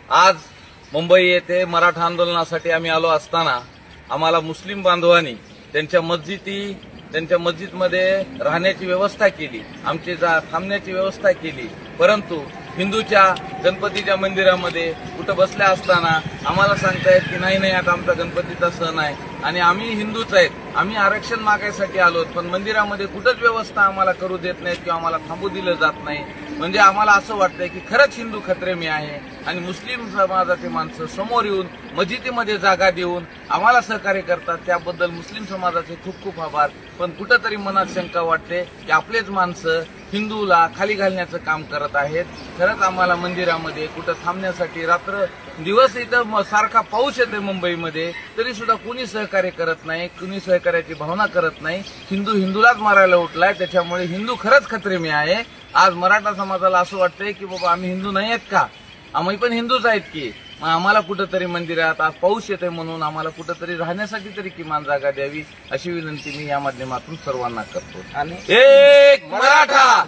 आज मुंबई येथे मराठा आंदोलनासाठी आम्ही आलो असताना आम्हाला मुस्लिम बांधवांनी त्यांच्या मस्जिदमध्ये राहण्याची व्यवस्था केली, आमची थांबण्याची व्यवस्था केली। परंतु हिंदूच्या गणपतीच्या मंदिरामध्ये कुठं बसल्या असताना आम्हाला सांगतायत की नाही आता आमचा गणपतीचा सण आहे आणि आम्ही हिंदूच आहेत, आम्ही आरक्षण मागायसाठी आलोत, पण मंदिरामध्ये कुठंच व्यवस्था आम्हाला करू देत नाहीत किंवा आम्हाला थांबू दिलं जात नाही। म्हणजे आम्हाला असं वाटतंय की खरंच हिंदू खतरे में आहे आणि मुस्लिम समाजाचे माणसं समोर येऊन मस्जिदीमध्ये जागा देऊन आम्हाला सहकार्य करतात, त्याबद्दल मुस्लिम समाजाचे खूप खूप आभार। पण कुठंतरी मनात शंका वाटते की आपलेच माणसं हिंदूला खाली घालण्याचं काम करत आहेत। खरंच आम्हाला मंदिरामध्ये कुठं थांबण्यासाठी रात्र दिवस इथं सारखा पाऊस येतोय मुंबईमध्ये, तरी सुद्धा कुणी सहकार्य करत नाही, कुणी सहकार्याची भावना करत नाही। हिंदूलाच मारायला उठलाय, त्याच्यामुळे हिंदू खरंच खतरे में आहे। आज मराठा समाजाला असं वाटतंय की बाबा आम्ही हिंदू नाही आहेत का, आम्ही पण हिंदूच आहेत की, मग आम्हाला कुठंतरी मंदिरात आज पाऊस येतोय म्हणून आम्हाला कुठंतरी राहण्यासाठी तरी किमान जागा द्यावी, अशी विनंती मी या माध्यमातून सर्वांना करतो। आणि एक मराठा